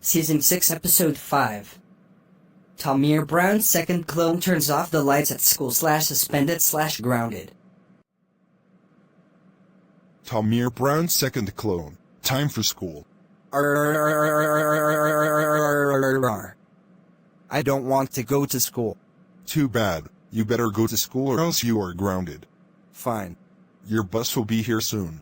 Season 6, Episode 5. Tamir Brown's second clone turns off the lights at school/suspended/grounded. Tamir Brown's second clone. Time for school. I don't want to go to school. Too bad. You better go to school or else you are grounded. Fine. Your bus will be here soon.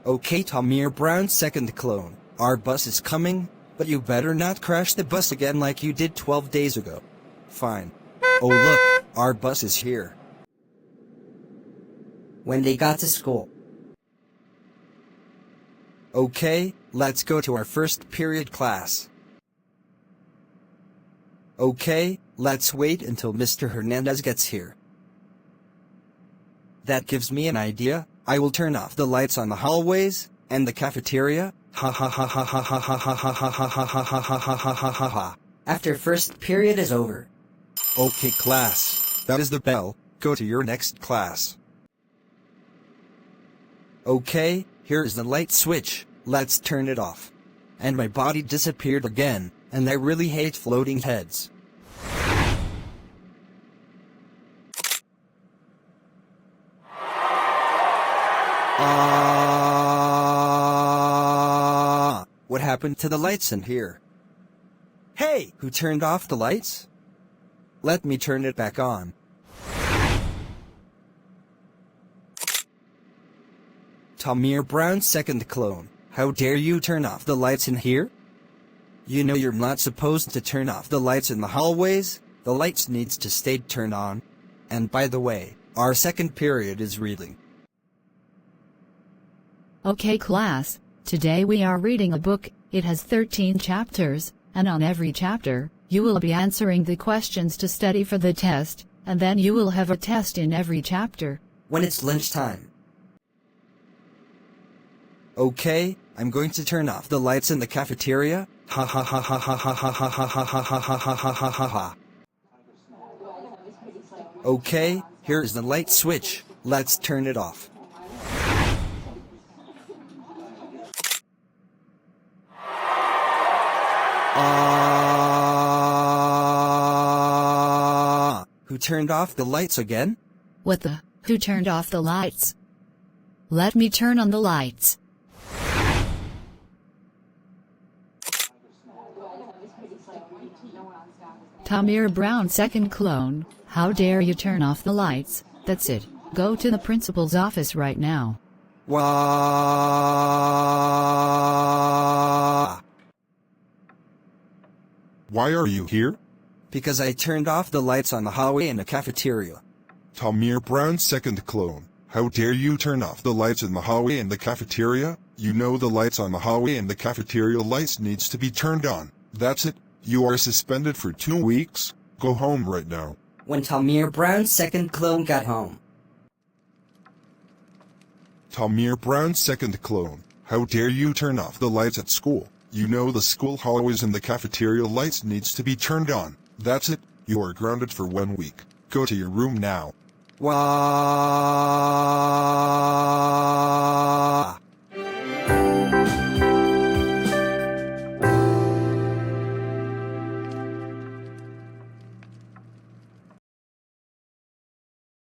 Okay, Tamir Brown's second clone. Our bus is coming, but you better not crash the bus again like you did 12 days ago. Fine. Oh look, our bus is here. When they got to school. Okay, let's go to our first period class. Okay, let's wait until Mr. Hernandez gets here. That gives me an idea. I will turn off the lights on the hallways and the cafeteria. Ha ha ha ha ha ha ha ha ha ha ha ha ha ha ha ha ha ha ha. After first period is over. Okay, class. That is the bell. Go to your next class. Okay, here is the light switch. Let's turn it off. And my body disappeared again, and I really hate floating heads. What happened to the lights in here? Hey, who turned off the lights? Let me turn it back on. Tamir Brown's second clone. How dare you turn off the lights in here? You know you're not supposed to turn off the lights in the hallways. The lights needs to stay turned on. And by the way, our second period is reading. Okay, class. Today we are reading a book. It has 13 chapters, and on every chapter, you will be answering the questions to study for the test, and then you will have a test in every chapter. When it's lunchtime. Okay, I'm going to turn off the lights in the cafeteria. Ha ha ha ha ha ha ha ha ha ha ha ha ha ha ha ha ha. Okay, here is the light switch. Let's turn it off. Who turned off the lights again? What the? Who turned off the lights? Let me turn on the lights. Tamir Brown second clone, how dare you turn off the lights? That's it. Go to the principal's office right now. Wah! Why are you here? Because I turned off the lights on the hallway and the cafeteria. Tamir Brown's second clone. How dare you turn off the lights in the hallway and the cafeteria? You know the lights on the hallway and the cafeteria lights needs to be turned on. That's it. You are suspended for 2 weeks. Go home right now. When Tamir Brown's second clone got home. Tamir Brown's second clone. How dare you turn off the lights at school? You know the school hallways and the cafeteria lights needs to be turned on. That's it. You are grounded for 1 week. Go to your room now. Wah!